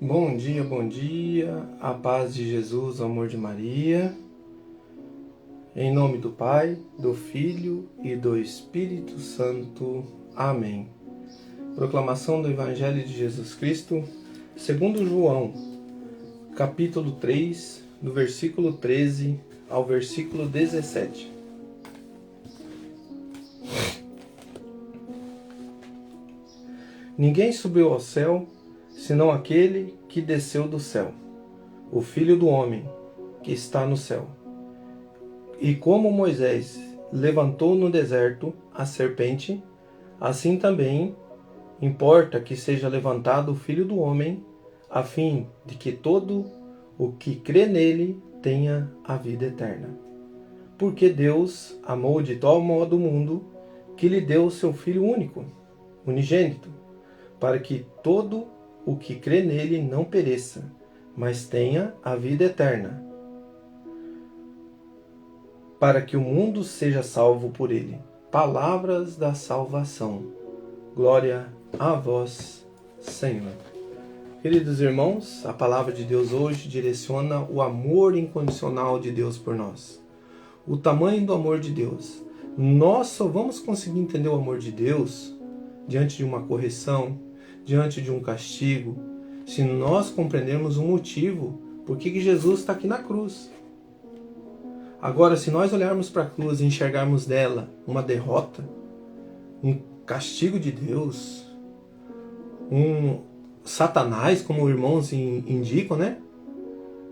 Bom dia, a paz de Jesus, o amor de Maria, em nome do Pai, do Filho e do Espírito Santo. Amém. Proclamação do Evangelho de Jesus Cristo, segundo João, capítulo 3, do versículo 13 ao versículo 17. Ninguém subiu ao céu, senão aquele que desceu do céu, o Filho do Homem, que está no céu. E como Moisés levantou no deserto a serpente, assim também importa que seja levantado o Filho do Homem, a fim de que todo o que crê nele tenha a vida eterna. Porque Deus amou de tal modo o mundo, que lhe deu o seu Filho único, unigênito, para que todo o que crê nele não pereça, mas tenha a vida eterna, para que o mundo seja salvo por ele. Palavras da salvação. Glória a vós, Senhor. Queridos irmãos, a palavra de Deus hoje direciona o amor incondicional de Deus por nós. O tamanho do amor de Deus. Nós só vamos conseguir entender o amor de Deus diante de uma correção, diante de um castigo, se nós compreendermos o motivo por que Jesus está aqui na cruz. Agora, se nós olharmos para a cruz e enxergarmos dela uma derrota, um castigo de Deus, um Satanás, como os irmãos indicam, né?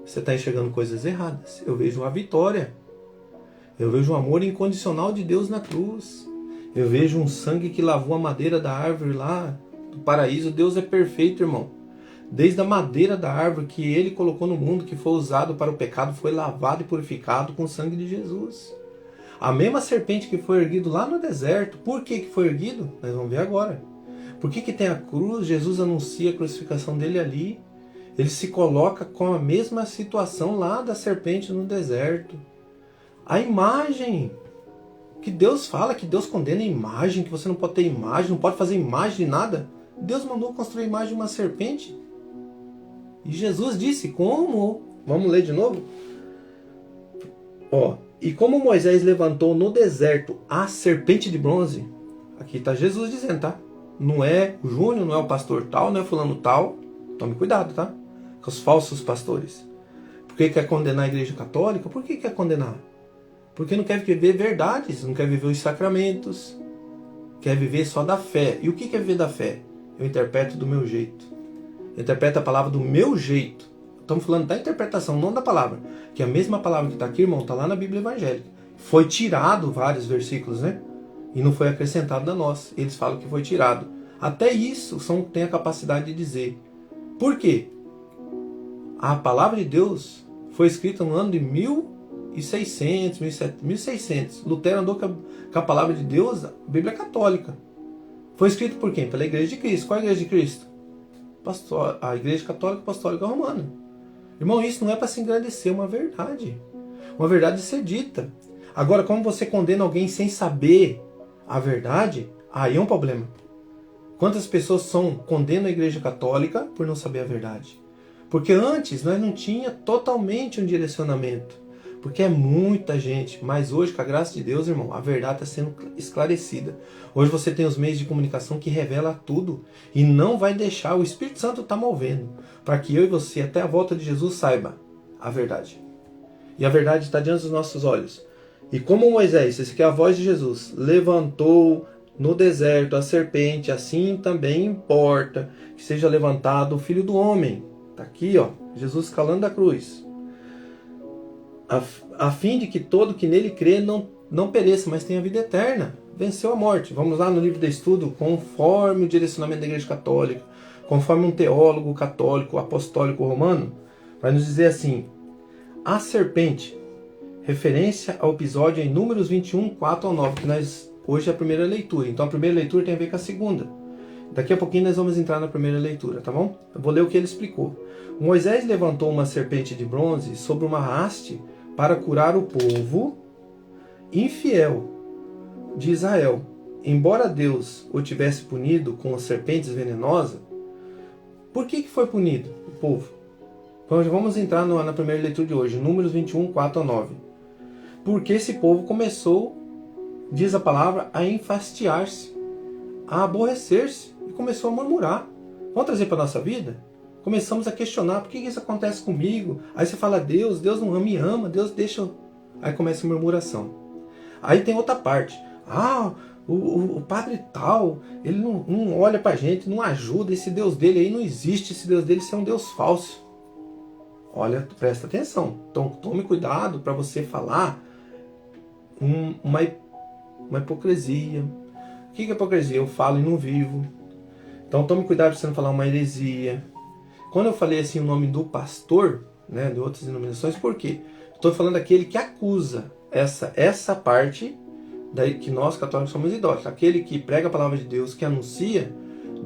Você está enxergando coisas erradas. Eu vejo a vitória. Eu vejo o amor incondicional de Deus na cruz. Eu vejo um sangue que lavou a madeira da árvore lá do paraíso. Deus é perfeito, irmão. Desde a madeira da árvore que ele colocou no mundo, que foi usado para o pecado, foi lavado e purificado com o sangue de Jesus. A mesma serpente que foi erguido lá no deserto. Por que foi erguido? Nós vamos ver agora. Por que tem a cruz? Jesus anuncia a crucificação dele ali. Ele se coloca com a mesma situação lá da serpente no deserto. A imagem que Deus fala, que Deus condena a imagem, que você não pode ter imagem, não pode fazer imagem de nada. Deus mandou construir a imagem de uma serpente. E Jesus disse, como? Vamos ler de novo? E como Moisés levantou no deserto a serpente de bronze, aqui está Jesus dizendo, tá? Não é o Júnior, não é o pastor tal, não é fulano tal. Tome cuidado, tá? Com os falsos pastores. Por que quer condenar a igreja católica? Por que quer condenar? Porque não quer viver verdades, não quer viver os sacramentos, quer viver só da fé. E o que é viver da fé? Eu interpreto do meu jeito. Eu interpreto a palavra do meu jeito. Estamos falando da interpretação, não da palavra. Que a mesma palavra que está aqui, irmão, está lá na Bíblia Evangélica. Foi tirado vários versículos, né? E não foi acrescentado na nossa. Eles falam que foi tirado. Até isso tem a capacidade de dizer. Por quê? A palavra de Deus foi escrita no ano de 1600, 1600. Lutero andou com a palavra de Deus, a Bíblia Católica. Foi escrito por quem? Pela Igreja de Cristo. Qual é a Igreja de Cristo? A Igreja Católica Apostólica Romana. Irmão, isso não é para se engrandecer, é uma verdade. Uma verdade de ser dita. Agora, como você condena alguém sem saber a verdade, aí é um problema. Quantas pessoas condenam a Igreja Católica por não saber a verdade? Porque antes nós não tinha totalmente um direcionamento. Porque é muita gente. Mas hoje, com a graça de Deus, irmão, a verdade está sendo esclarecida. Hoje você tem os meios de comunicação que revela tudo. E não vai deixar, o Espírito Santo está movendo, para que eu e você, até a volta de Jesus, saiba a verdade. E a verdade está diante dos nossos olhos. E como Moisés, esse aqui é a voz de Jesus, levantou no deserto a serpente, assim também importa que seja levantado o Filho do Homem. Está aqui, Jesus escalando a cruz. A fim de que todo que nele crê não pereça, mas tenha vida eterna. Venceu a morte. Vamos lá no livro de estudo, conforme o direcionamento da Igreja Católica, conforme um teólogo católico, apostólico romano, vai nos dizer assim, a serpente, referência ao episódio em Números 21, 4 ao 9, que hoje é a primeira leitura. Então a primeira leitura tem a ver com a segunda. Daqui a pouquinho nós vamos entrar na primeira leitura, tá bom? Eu vou ler o que ele explicou. Moisés levantou uma serpente de bronze sobre uma haste para curar o povo infiel de Israel. Embora Deus o tivesse punido com serpentes venenosas, Por que foi punido o povo? Então vamos entrar na primeira leitura de hoje, Números 21, 4 a 9. Porque esse povo começou, diz a palavra, a enfastiar-se, a aborrecer-se e começou a murmurar. Vamos trazer para a nossa vida? Começamos a questionar, por que isso acontece comigo? Aí você fala, Deus não me ama, Deus deixa... Aí começa a murmuração. Aí tem outra parte. O padre tal, ele não olha pra gente, não ajuda, esse Deus dele aí não existe, esse Deus dele é um Deus falso. Olha, presta atenção. Então tome cuidado para você falar uma hipocrisia. O que é hipocrisia? Eu falo e não vivo. Então tome cuidado para você não falar uma heresia. Quando eu falei assim o nome do pastor, né, de outras denominações, por quê? Estou falando daquele que acusa essa parte daí que nós católicos somos idólatras. Aquele que prega a palavra de Deus, que anuncia,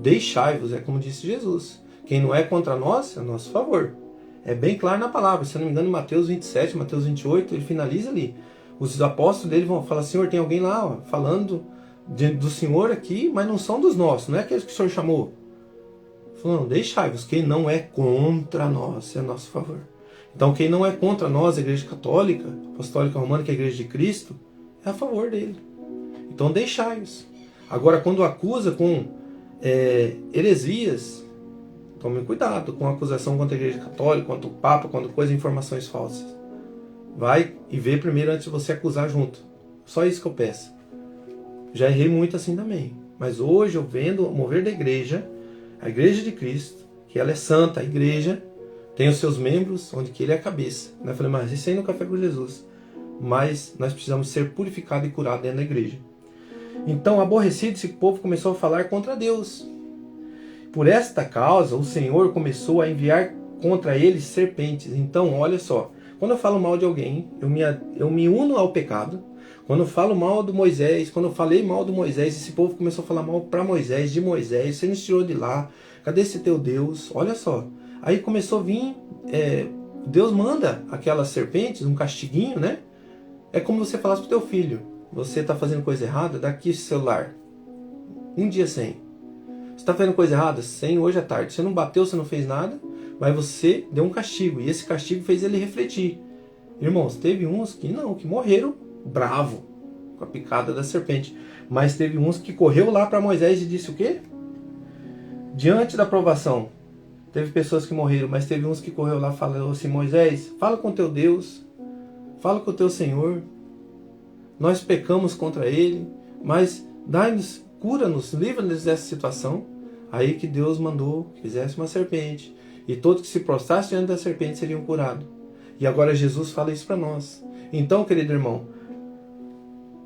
deixai-vos, é como disse Jesus. Quem não é contra nós, é a nosso favor. É bem claro na palavra. Se eu não me engano, em Mateus 27, Mateus 28, ele finaliza ali. Os apóstolos dele vão falar, Senhor, tem alguém lá falando do Senhor aqui, mas não são dos nossos, não é aqueles que o Senhor chamou. Falando, deixai-vos, quem não é contra nós, é a nosso favor. Então quem não é contra nós, a Igreja Católica, Apostólica Romana, que é a Igreja de Cristo, é a favor dele. Então deixai-os. Agora, quando acusa com heresias, tome cuidado com a acusação contra a Igreja Católica, contra o Papa, contra coisas, informações falsas. Vai e vê primeiro antes de você acusar junto. Só isso que eu peço. Já errei muito assim também. Mas hoje eu vendo o mover da igreja, a Igreja de Cristo, que ela é santa, a igreja tem os seus membros, onde que ele é a cabeça. Eu falei, mas isso aí no Café com Jesus. Mas nós precisamos ser purificados e curados dentro da igreja. Então, aborrecido, esse povo começou a falar contra Deus. Por esta causa, o Senhor começou a enviar contra eles serpentes. Então, olha só, quando eu falo mal de alguém, eu me uno ao pecado. Quando eu falo mal do Moisés, quando eu falei mal do Moisés, esse povo começou a falar mal para Moisés, de Moisés, você nos tirou de lá, cadê esse teu Deus? Olha só. Aí começou a vir, Deus manda aquelas serpentes, um castiguinho, né? É como você falasse pro teu filho, você está fazendo coisa errada, dá aqui esse celular. Um dia sem. Você está fazendo coisa errada? Sem hoje à tarde. Você não bateu, você não fez nada, mas você deu um castigo. E esse castigo fez ele refletir. Irmãos, teve uns que morreram bravo com a picada da serpente. Mas teve uns que correu lá para Moisés e disse o quê? Diante da provação. Teve pessoas que morreram, mas teve uns que correu lá e falou assim, Moisés, fala com teu Deus, fala com o teu Senhor. Nós pecamos contra ele, mas dai-nos, cura-nos, livra-nos dessa situação. Aí que Deus mandou que fizesse uma serpente. E todos que se prostrassem diante da serpente seriam curados. E agora Jesus fala isso para nós. Então, querido irmão,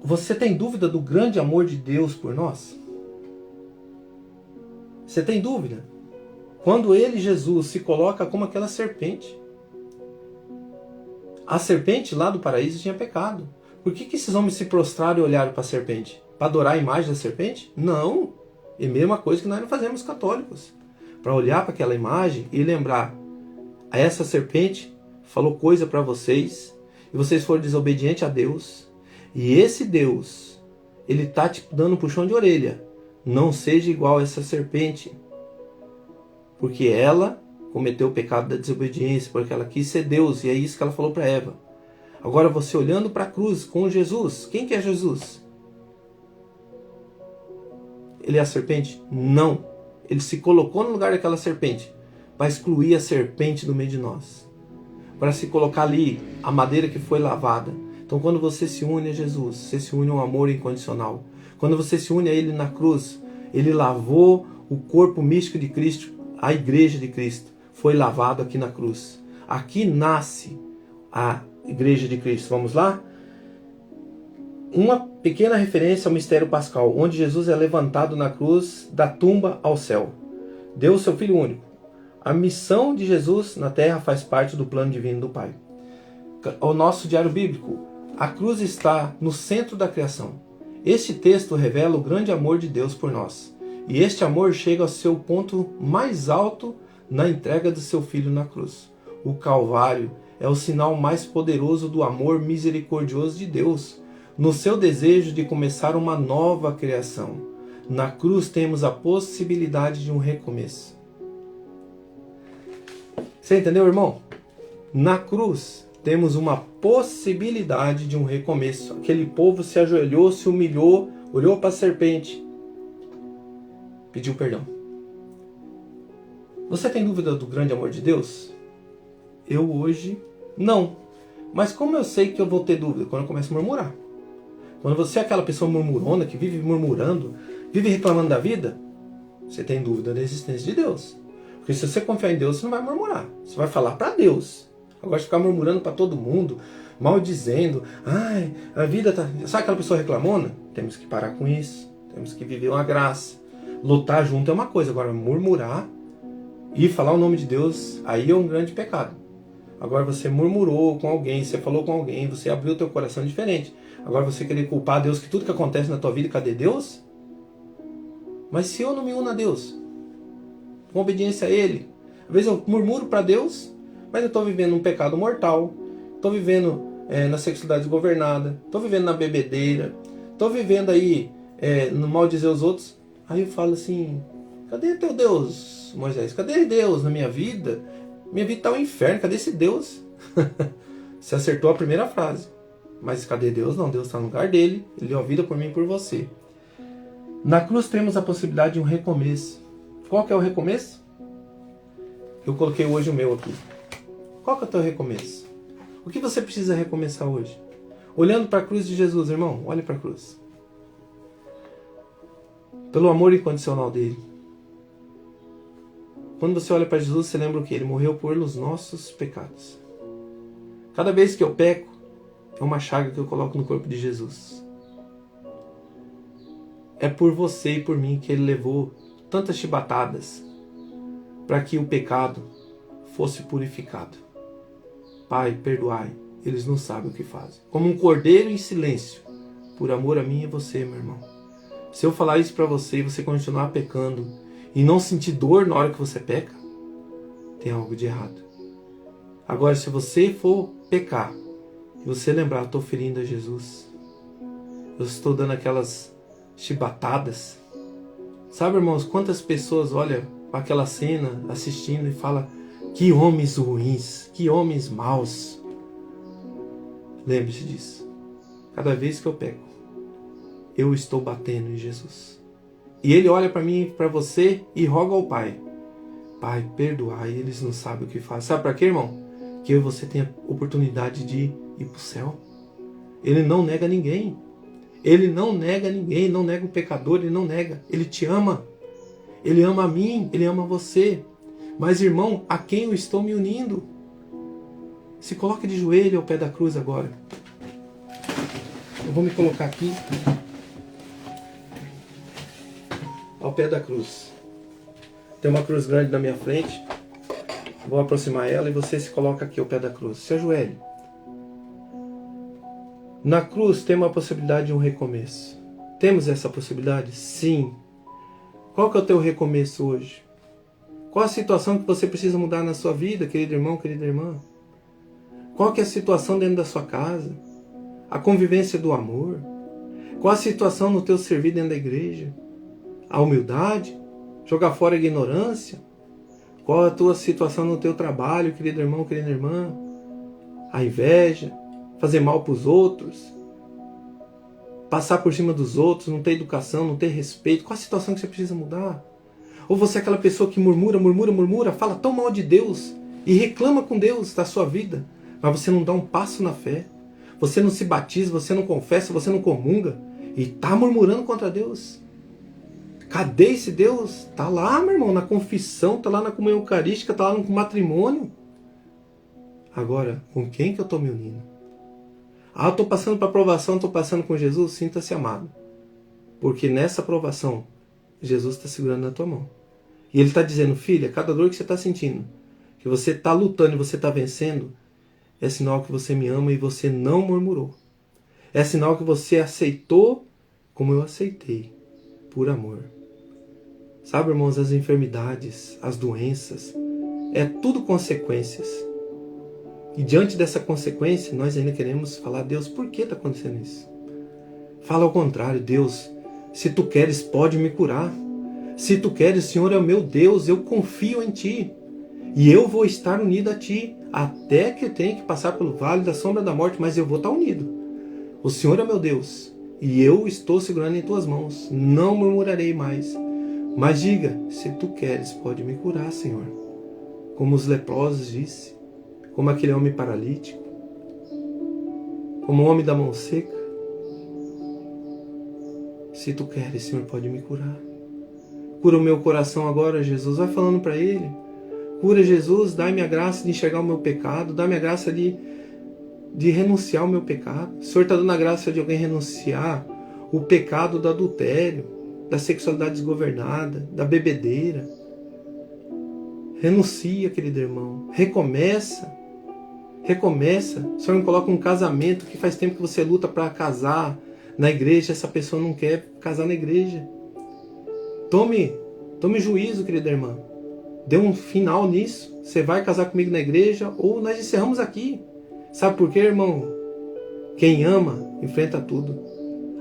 você tem dúvida do grande amor de Deus por nós? Você tem dúvida? Quando ele, Jesus, se coloca como aquela serpente. A serpente lá do paraíso tinha pecado. Por que esses homens se prostraram e olharam para a serpente? Para adorar a imagem da serpente? Não. É a mesma coisa que nós não fazemos católicos. Para olhar para aquela imagem e lembrar, essa serpente falou coisa para vocês e vocês foram desobedientes a Deus. E esse Deus, ele está te dando um puxão de orelha. Não seja igual a essa serpente. Porque ela cometeu o pecado da desobediência, porque ela quis ser Deus, e é isso que ela falou para Eva. Agora você olhando para a cruz com Jesus, quem que é Jesus? Ele é a serpente? Não. Ele se colocou no lugar daquela serpente para excluir a serpente do meio de nós. Para se colocar ali a madeira que foi lavada. Então quando você se une a Jesus, você se une a um amor incondicional. Quando você se une a Ele na cruz, Ele lavou o corpo místico de Cristo, a igreja de Cristo. Foi lavado aqui na cruz. Aqui nasce a igreja de Cristo. Vamos lá? Uma pequena referência ao mistério pascal, onde Jesus é levantado na cruz da tumba ao céu. Deu o seu Filho único. A missão de Jesus na terra faz parte do plano divino do Pai. O nosso diário bíblico. A cruz está no centro da criação. Este texto revela o grande amor de Deus por nós. E este amor chega ao seu ponto mais alto na entrega do seu Filho na cruz. O Calvário é o sinal mais poderoso do amor misericordioso de Deus, no seu desejo de começar uma nova criação. Na cruz temos a possibilidade de um recomeço. Você entendeu, irmão? Na cruz, temos uma possibilidade de um recomeço. Aquele povo se ajoelhou, se humilhou, olhou para a serpente, pediu perdão. Você tem dúvida do grande amor de Deus? Eu hoje não. Mas como eu sei que eu vou ter dúvida? Quando eu começo a murmurar. Quando você é aquela pessoa murmurona que vive murmurando, vive reclamando da vida, você tem dúvida da existência de Deus. Porque se você confiar em Deus, você não vai murmurar. Você vai falar para Deus. Agora de ficar murmurando para todo mundo, maldizendo, ai, a vida tá... Sabe aquela pessoa reclamona? Temos que parar com isso. Temos que viver uma graça. Lutar junto é uma coisa. Agora murmurar e falar o nome de Deus, aí é um grande pecado. Agora você murmurou com alguém, você falou com alguém, você abriu o teu coração diferente. Agora você querer culpar Deus que tudo que acontece na tua vida, cadê Deus? Mas se eu não me uno a Deus, com obediência a Ele, às vezes eu murmuro para Deus, mas eu estou vivendo um pecado mortal, estou vivendo na sexualidade desgovernada, estou vivendo na bebedeira, estou vivendo aí no mal dizer os outros. Aí eu falo assim, cadê teu Deus, Moisés? Cadê Deus na minha vida? Minha vida está um inferno, cadê esse Deus? Você acertou a primeira frase. Mas cadê Deus? Não, Deus está no lugar dele. Ele deu a vida por mim e por você. Na cruz temos a possibilidade de um recomeço. Qual que é o recomeço? Eu coloquei hoje o meu aqui. Qual que é o teu recomeço? O que você precisa recomeçar hoje? Olhando para a cruz de Jesus, irmão, olhe para a cruz. Pelo amor incondicional dele. Quando você olha para Jesus, você lembra o que? Ele morreu por os nossos pecados. Cada vez que eu peco, é uma chaga que eu coloco no corpo de Jesus. É por você e por mim que ele levou tantas chibatadas para que o pecado fosse purificado. Pai, perdoai, eles não sabem o que fazem. Como um cordeiro em silêncio, por amor a mim e você, meu irmão. Se eu falar isso para você e você continuar pecando e não sentir dor na hora que você peca, tem algo de errado. Agora, se você for pecar e você lembrar, eu estou ferindo a Jesus, eu estou dando aquelas chibatadas. Sabe, irmãos, quantas pessoas olham para aquela cena assistindo e falam, que homens ruins, que homens maus. Lembre-se disso. Cada vez que eu peco, eu estou batendo em Jesus. E ele olha para mim e para você e roga ao Pai. Pai, perdoai, eles não sabem o que fazem. Sabe para quê, irmão? Que eu e você tenha oportunidade de ir para o céu. Ele não nega ninguém. Ele não nega ninguém, não nega o pecador, ele não nega. Ele te ama. Ele ama a mim, ele ama você. Mas, irmão, a quem eu estou me unindo? Se coloque de joelho ao pé da cruz agora. Eu vou me colocar aqui. Ao pé da cruz. Tem uma cruz grande na minha frente. Vou aproximar ela e você se coloca aqui ao pé da cruz. Se ajoelhe. Na cruz temos a possibilidade de um recomeço. Temos essa possibilidade? Sim. Qual que é o teu recomeço hoje? Qual a situação que você precisa mudar na sua vida, querido irmão, querida irmã? Qual que é a situação dentro da sua casa? A convivência do amor? Qual a situação no teu servir dentro da igreja? A humildade? Jogar fora a ignorância? Qual a tua situação no teu trabalho, querido irmão, querida irmã? A inveja? Fazer mal para os outros? Passar por cima dos outros? Não ter educação, não ter respeito? Qual a situação que você precisa mudar? Ou você é aquela pessoa que murmura, fala tão mal de Deus e reclama com Deus da sua vida, mas você não dá um passo na fé, você não se batiza, você não confessa, você não comunga e está murmurando contra Deus. Cadê esse Deus? Está lá, meu irmão, na confissão, está lá na comunhão eucarística, está lá no matrimônio. Agora, com quem que eu estou me unindo? Ah, eu estou passando para aprovação, estou passando com Jesus? Sinta-se amado. Porque nessa aprovação, Jesus está segurando na tua mão. E Ele está dizendo, filha, cada dor que você está sentindo, que você está lutando e você está vencendo, é sinal que você me ama e você não murmurou. É sinal que você aceitou como eu aceitei, por amor. Sabe, irmãos, as enfermidades, as doenças, é tudo consequências. E diante dessa consequência, nós ainda queremos falar, Deus, por que está acontecendo isso? Fala ao contrário, Deus, se tu queres, pode me curar. Se tu queres, Senhor é o meu Deus, eu confio em ti. E eu vou estar unido a ti, até que eu tenha que passar pelo vale da sombra da morte, mas eu vou estar unido. O Senhor é meu Deus, e eu estou segurando em tuas mãos. Não murmurarei mais. Mas diga, se tu queres, pode me curar, Senhor. Como os leprosos disse, como aquele homem paralítico, como o homem da mão seca. Se tu queres, Senhor, pode me curar. Cura o meu coração agora, Jesus. Vai falando para Ele. Cura, Jesus, dá-me a graça de enxergar o meu pecado, dá-me a graça de renunciar ao meu pecado. O Senhor está dando a graça de alguém renunciar o pecado do adultério, da sexualidade desgovernada, da bebedeira. Renuncia, querido irmão. Recomeça. Recomeça. O Senhor não coloca um casamento que faz tempo que você luta para casar na igreja, essa pessoa não quer casar na igreja. Tome juízo, querida irmã. Dê um final nisso. Você vai casar comigo na igreja ou nós encerramos aqui. Sabe por quê, irmão? Quem ama, enfrenta tudo.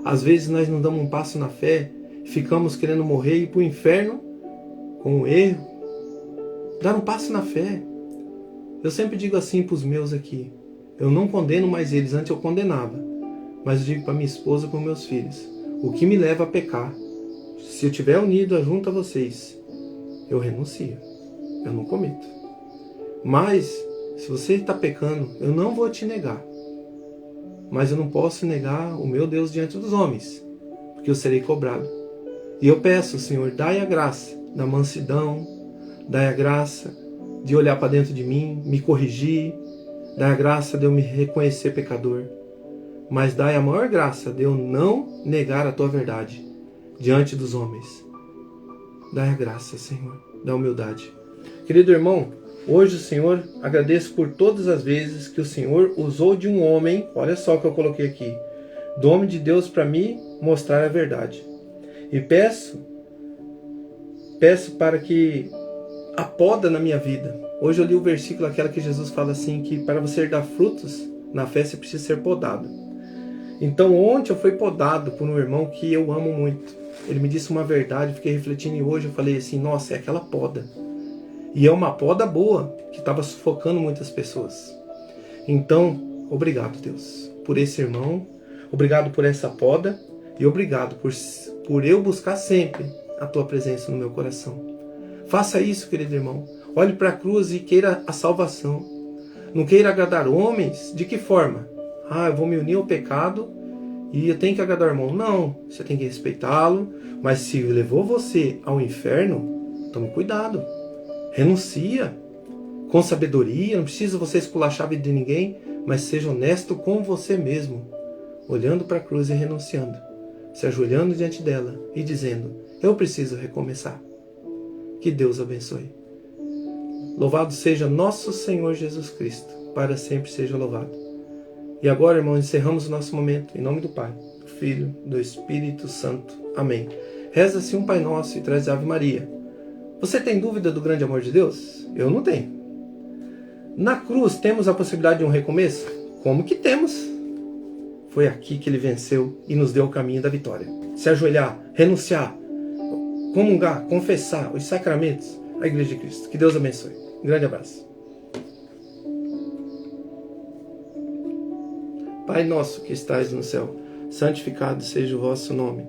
Às vezes nós não damos um passo na fé, ficamos querendo morrer e ir para o inferno com um erro. Dar um passo na fé. Eu sempre digo assim para os meus aqui. Eu não condeno mais eles, antes eu condenava. Mas eu digo para minha esposa e para meus filhos. O que me leva a pecar? Se eu estiver unido junto a vocês, eu renuncio. Eu não cometo. Mas, se você está pecando, eu não vou te negar. Mas eu não posso negar o meu Deus diante dos homens, porque eu serei cobrado. E eu peço, Senhor, dai a graça da mansidão, dai a graça de olhar para dentro de mim, me corrigir, dai a graça de eu me reconhecer pecador. Mas dai a maior graça de eu não negar a tua verdade diante dos homens. Dai a graça, Senhor, da humildade. Querido irmão, hoje o Senhor, agradeço por todas as vezes que o Senhor usou de um homem, olha só o que eu coloquei aqui, do homem de Deus para me mostrar a verdade. E peço para que a poda na minha vida. Hoje eu li o versículo, aquela que Jesus fala assim, que para você dar frutos na fé você precisa ser podado. Então ontem eu fui podado por um irmão que eu amo muito. Ele me disse uma verdade, fiquei refletindo e hoje eu falei assim, nossa, é aquela poda. E é uma poda boa, que estava sufocando muitas pessoas. Então, obrigado, Deus, por esse irmão, obrigado por essa poda e obrigado por eu buscar sempre a tua presença no meu coração. Faça isso, querido irmão. Olhe para a cruz e queira a salvação. Não queira agradar homens. De que forma? Eu vou me unir ao pecado e eu tenho que agradar o irmão. Não, você tem que respeitá-lo, mas se levou você ao inferno, tome cuidado. Renuncia com sabedoria, não precisa você esculachar a vida de ninguém, mas seja honesto com você mesmo, olhando para a cruz e renunciando, se ajoelhando diante dela e dizendo, eu preciso recomeçar. Que Deus abençoe. Louvado seja nosso Senhor Jesus Cristo, para sempre seja louvado. E agora, irmãos, encerramos o nosso momento, em nome do Pai, do Filho, do Espírito Santo. Amém. Reza-se um Pai Nosso e traz Ave Maria. Você tem dúvida do grande amor de Deus? Eu não tenho. Na cruz temos a possibilidade de um recomeço? Como que temos? Foi aqui que Ele venceu e nos deu o caminho da vitória. Se ajoelhar, renunciar, comungar, confessar os sacramentos, a Igreja de Cristo. Que Deus abençoe. Um grande abraço. Pai nosso que estais no céu, santificado seja o vosso nome.